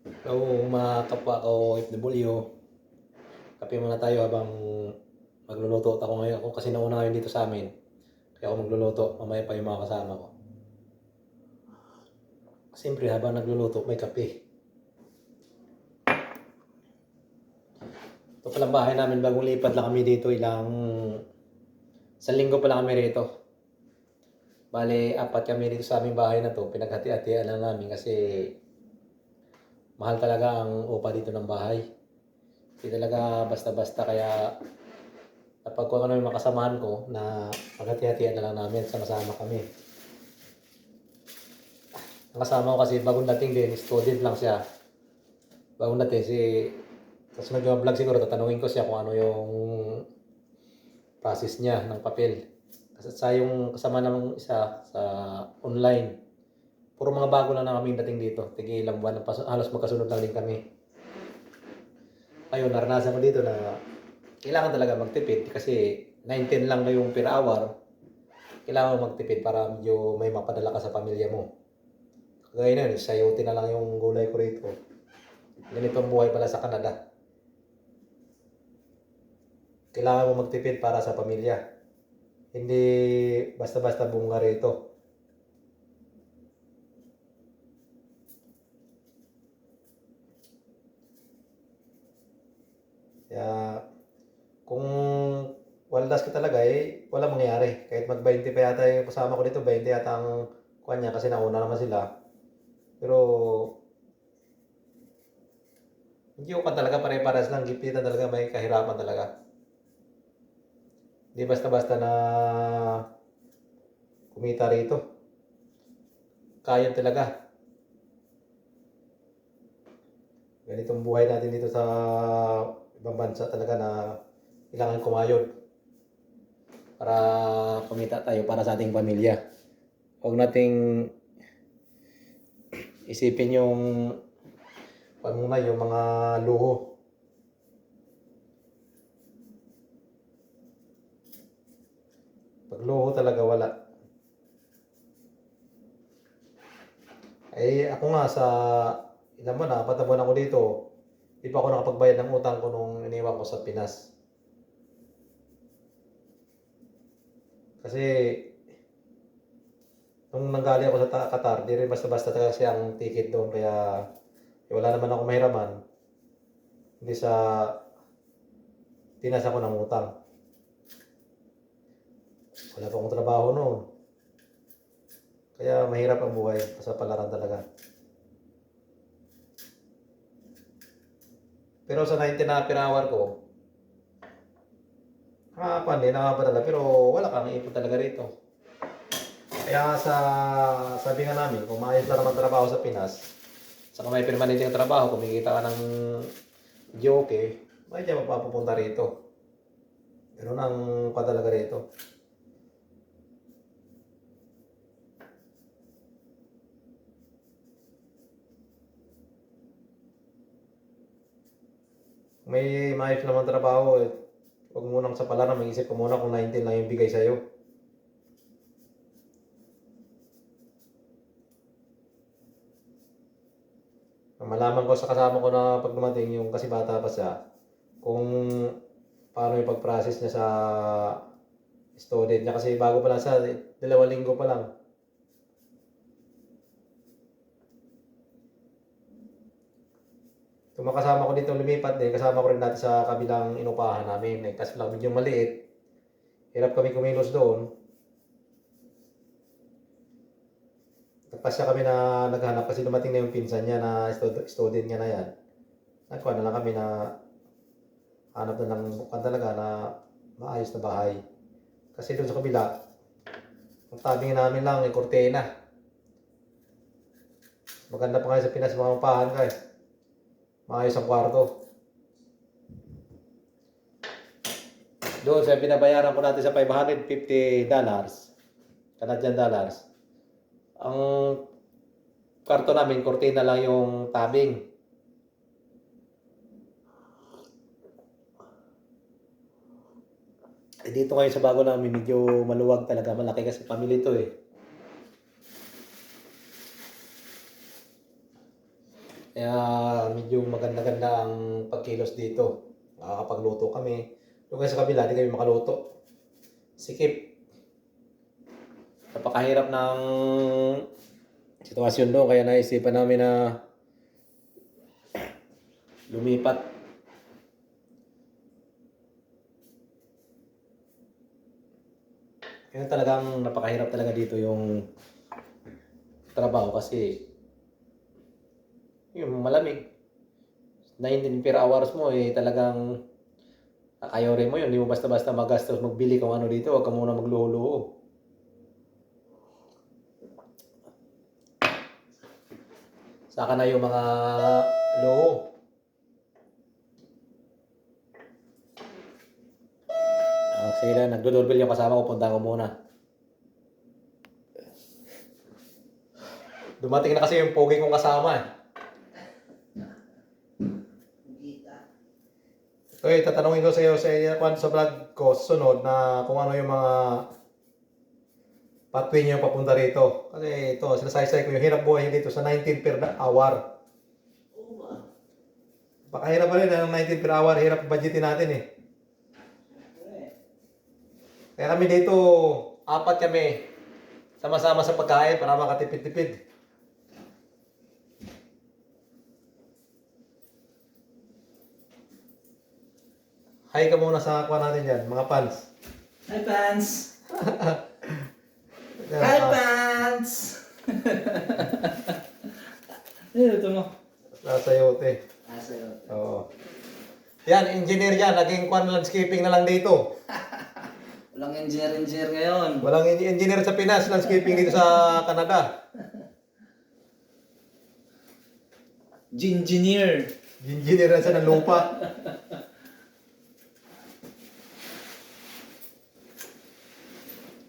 So, mga kapwa ko OFW, kape muna tayo habang magluluto ako ngayon. Ako kasi nauna ngayon dito sa amin. Kaya ako magluluto, mamaya pa yung mga kasama ko. Siyempre, habang nagluluto, may kape. Ito palang bahay namin, bagong lipat lang kami dito, sa linggo pa lang kami rito. Bale, apat kami dito sa aming bahay na to, pinaghati-hatian lang namin kasi mahal talaga ang upa dito ng bahay. Hindi talaga basta-basta, kaya napagkuha ko na yung makasamahan ko na paghati-hatian na lang namin, sama-sama kami. Ang kasama ko kasi bagong dating din, student lang siya. Bagong dating tapos nag-vlog siguro, tatanungin ko siya kung ano yung process niya ng papel. Kasi sa yung kasama ng isa sa online, puro mga bago lang na kaming dating dito. Tigi ilang buwan, halos magkasunod lang din kami. Ayun, naranasan ko dito na kailangan talaga magtipid kasi 19 lang na yung per hour. Kailangan mo magtipid para medyo may mapadala ka sa pamilya mo. Kagaya na yun, sayote na lang yung gulay ko rito. Ganito ang buhay pala sa Canada. Kailangan mo magtipid para sa pamilya. Hindi basta-basta bunga rito. Kaya kung waldas ka talaga wala mangyayari. Kahit mag-20 pa yata yung kasama ko dito, 20 yata ang kuha niya kasi nauna naman sila. Pero hindi ko pa talaga pare-pares lang, gipitan talaga, may kahirapan talaga. Hindi basta-basta na kumita rito. Kaya talaga. Ganitong buhay natin dito sa ibang bansa talaga na kailangan kumayod para kumita tayo para sa ating pamilya. Huwag nating isipin yung muna yung mga luho. Pag luho talaga wala. Ako nga sa ilang buwan na, 4 na ako dito, di pa ako nakapagbayad ng utang ko nung iniwan ko sa Pinas. Kasi nung nanggaling ako sa Qatar, di rin basta-basta kasi ang ticket doon, kaya wala naman ako mahiraman. Hindi sa Pinas ako ng utang. Wala pa akong trabaho noon. Kaya mahirap ang buhay sa palaran talaga. Pero sa 19 na per hour ko, nakakapandala, pero wala kang ipon talaga rito. Kaya sabi nga namin, kung maayos na naman trabaho sa Pinas, saka may permanenteng trabaho, kumikita ka ng okay, may diyan mapapupunta rito. Ganun ang talaga rito. May maayos naman trabaho, huwag munang sa palaran, mag-isip ko muna kung 19 lang yung bigay sa'yo. Malaman ko sa kasama ko na pag dumating yung kasi bata pa siya, kung paano yung pag-process niya sa student niya kasi bago pa lang siya, 2 linggo pa lang. Kung makasama ko dito lumipat din, kasama ko rin dati sa kabilang inupahan namin. Kasi lang medyo maliit, hirap kami kumilos doon. Nagpasya kami na naghanap kasi dumating na yung pinsan niya na student niya na yan. Nagkuha na lang kami na hanap na ng bukan talaga na maayos na bahay. Kasi doon sa kabila, ang tabing namin lang yung kortena. Maganda pa kayo sa Pinas mga upahan ka eh. Maayos ang kwarto. Doon sa binabayaran ko natin sa $550, Canadian dollars. Ang kwarto namin, kortina lang yung tabing. Dito ngayon sa bago namin, medyo maluwag talaga. Malaki kasi family to eh. Kaya medyo maganda-ganda ang pagkilos dito. Nakakapagluto kami. Doon kasi sa kabila, di kami makaluto. Sikip. Napakahirap ng sitwasyon doon. Kaya naisipan namin na lumipat. Kaya talagang napakahirap talaga dito yung trabaho kasi yung malamig. 19 per hours mo eh talagang kakayorin mo yun. Hindi mo basta-basta magastos magbili kung ano dito. Huwag ka muna magluho-luho. Saka na yung mga luho. Sige na, nagdo-doorbell yung kasama ko. Punta ko muna. Dumating na kasi yung pogi kong kasama eh. So, tatanungin ko sa iyo sa vlog ko sunod na kung ano yung mga pathway niyo papunta rito. Kasi ito, sinasaysay ko yung hirap buhay dito sa 19 per hour. Pakahirap pa rin ang 19 per hour, hirap budgetin natin eh. Kaya kami dito, 4 kami, sama-sama sa pagkain para makatipid-tipid. Hi ka muna sa kuha natin dyan, mga fans. Hi, fans! Hi, fans! Ano ito mo? Nasa yote. Sa'yo. Oo. Yan, engineer yan. Naging landscaping na lang dito. Walang engineer ngayon. Walang engineer sa Pinas, landscaping dito sa Canada. Engineer. Engineer na siya ng lupa.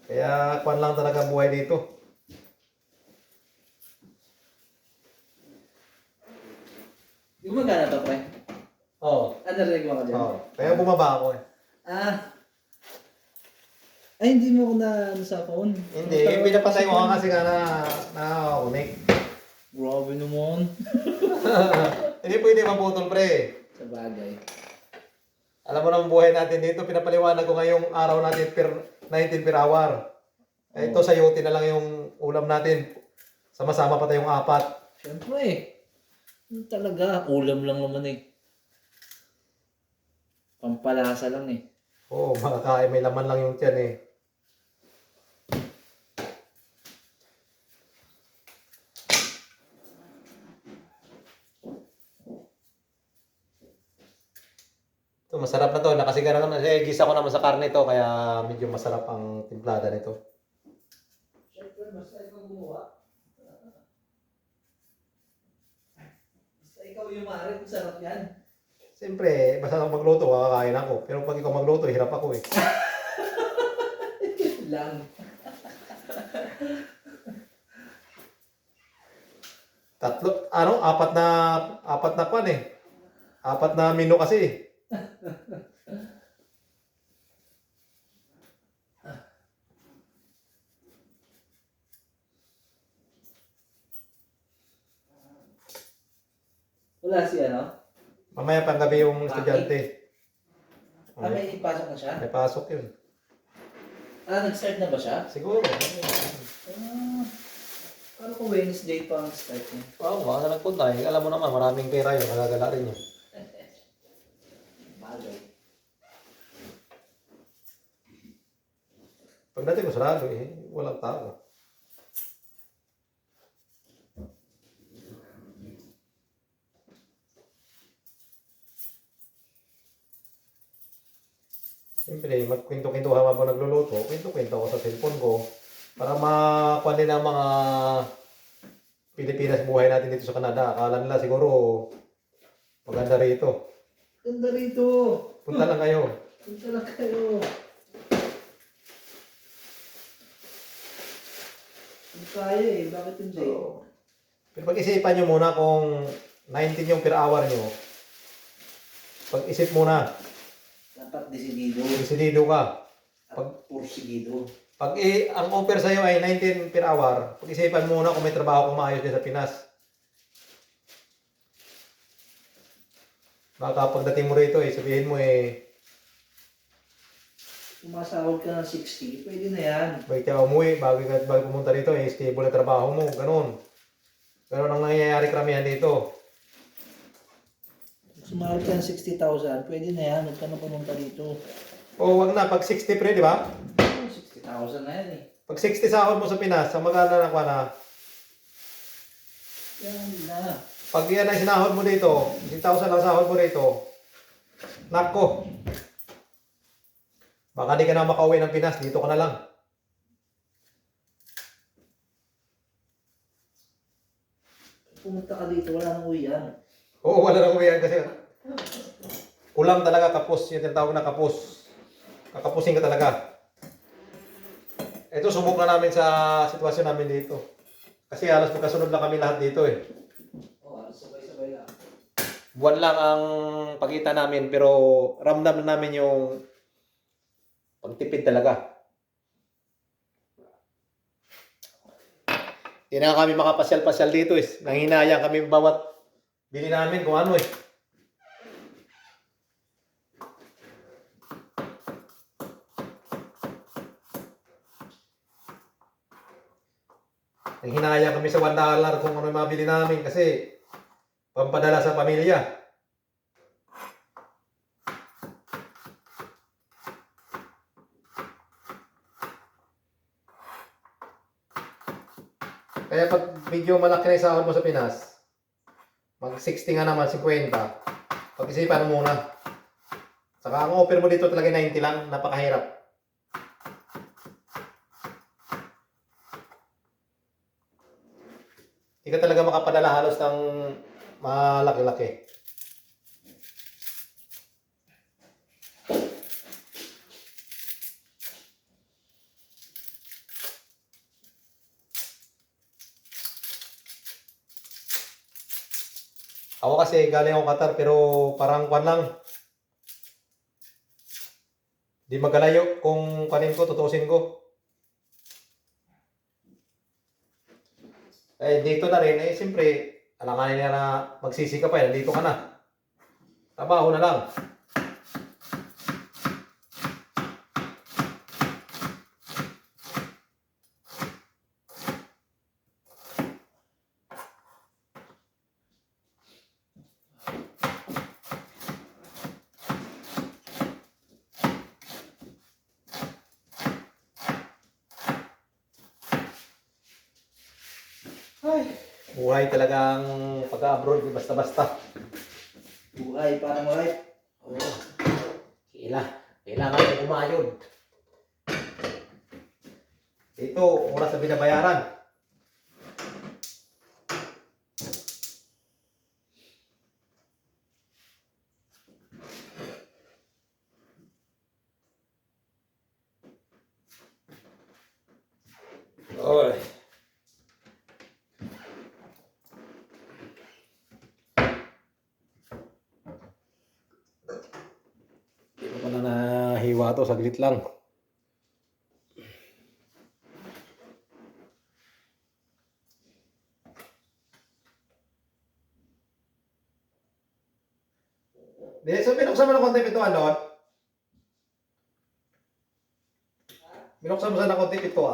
Kaya kwan lang talaga buhay dito. Gumagana to, pre? Oo. Ano narinig mo ka dyan? Oo. Kaya bumaba ako eh. Ay, hindi mo ko na ano sa phone. Hindi, pinapatay mo ka kasi nga na-connect. Grabe naman. Hindi pwede maputol pre. Sa bagay. Alam mo na ang buhay natin dito, pinapaliwanag ko ngayong araw natin 19 per hour. Ito sa yote na lang yung ulam natin. Sama-sama pa tayong 4. Siyempre eh. Ano talaga, ulam lang naman eh. Pampalasa lang eh. Oo, makakain, may laman lang yung tiyan eh. Ito, masarap na to. Nakasigara naman. Gisa ko naman sa karne to, kaya medyo masarap ang timplada nito. Siyempre, basta ikaw gumawa. Basta ikaw yung maaari kung sarap yan. Siyempre, basta ako magluto, makakain ako. Pero pag ikaw magluto, hirap ako eh. Lang. Apat na kwan eh. 4 na menu kasi eh. Wala si ano? Mamaya pang gabi yung estudyante. May ipasok na siya? May pasok yun. Nag-start na ba siya? Siguro. Paano kung Wednesday pa ang start niya? Oo, baka na nagpunta eh. Alam mo naman, maraming pera yun. Kalagala rin yun. Bagay. Pagdating ko sarado eh, walang tao. Siyempre, magkwento-kwentuhan habang nagluluto. Kwento-kwento ako sa cellphone ko para makuha nila ang mga Pilipinas buhay natin dito sa Canada. Akala nila siguro maganda rito. Ganda rito! Punta lang kayo. Punta lang kayo. Hindi kaya eh. Bakit hindi? So, pero pag-isipan nyo muna kung 19 yung per hour nyo. Pag-isip muna. Dapat desidido. Desidido ka. Pursigido. Pag ang offer sa'yo ay 19 per hour, pag-isipan muna kung may trabaho kang maayos din sa Pinas. Baka pagdating mo rito sabihin mo Sumasahod ka ng 60, pwede na yan. bakit ka umuwi, bago pumunta rito, stable na trabaho mo, ganun. Ganun ang nangyayari karamihan dito. Sumahod ka ng 60,000, pwede na yan. Huwag ka na pumunta dito. O wag na, pag 60 pre, di ba? 60,000 na yan eh. Pag 60 sahod mo sa Pinas, sa magana na kwa na. Yan na. Pag yan ang sinahod mo dito, 60,000 lang sahod mo dito, nako. Baka di ka na makauwi ng Pinas, dito ka na lang. Pumunta ka dito, wala nang uwian. Oo, wala na uwi yan kasi kulang talaga kapos, yung tinatawag na kapos. Kakapusin ka talaga. Ito, subok na namin sa sitwasyon namin dito. Kasi halos magkasunod lang kami lahat dito Oo, sabay-sabay lang. Buwan lang ang pagitan namin pero ramdam na namin yung pagtipid talaga. Hindi na kami makapasyal-pasyal dito Nanghinayang kami bawat bili namin kung ano Nanghinayang kami sa $1 kung ano yung mabili namin kasi pampadala sa pamilya. Kaya pag medyo malaki na yung sahod mo sa Pinas, mag 60 nga naman, 50. Pag-isipan mo muna. Saka ang offer mo dito talaga 90 lang, napakahirap. Hindi ka talaga makapadala halos ng malaki-laki. Ako kasi galing ako Qatar pero parang kwan lang. Di magalayo kung kanin ko, tutusin ko. Dito na rin, siyempre, alanganin nila na magsisi ka pa dito ka na. Trabaho na lang. Ay, Buhay talagang pag-abroad, basta-basta. buhay parang life. Oo. Kailangan mo kumayod. Dito, oras na binabayaran. Oy. Hindi ko na nahiwa to, saglit lang. So binuksan mo ng konti ito, ano? Binuksan mo sana konti ito,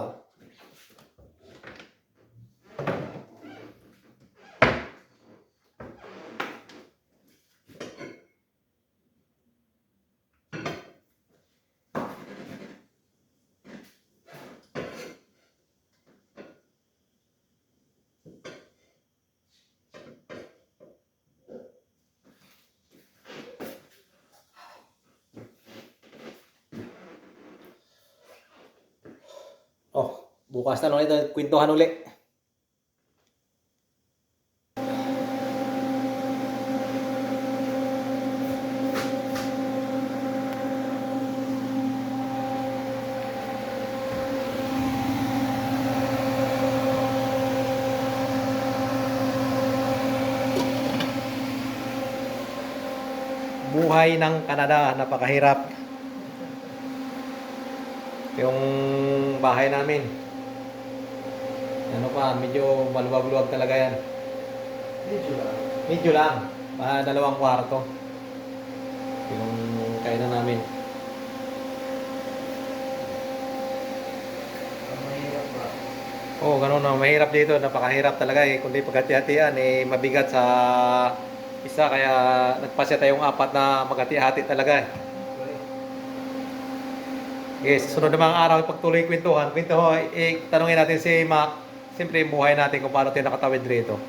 Oh, bukas na lang ito, kwentuhan uli. Buhay ng Canada, napakahirap. Yung bahay namin, ano pa, medyo maluwag-luwag talaga yan. Medyo lang. Medyo lang, 2 kwarto. Yung kainan namin. Ang mahirap ba? Oo, ganun na. Mahirap dito. Napakahirap talaga eh. Kundi paghati-hatian eh, mabigat sa isa. Kaya nagpasya tayong apat na maghati-hati talaga eh. Yes, sunod na mga araw, pagtuloy kwentuhan. Tanungin natin si Mac. Siyempre, buhay natin kung paano tayo nakatawid rito.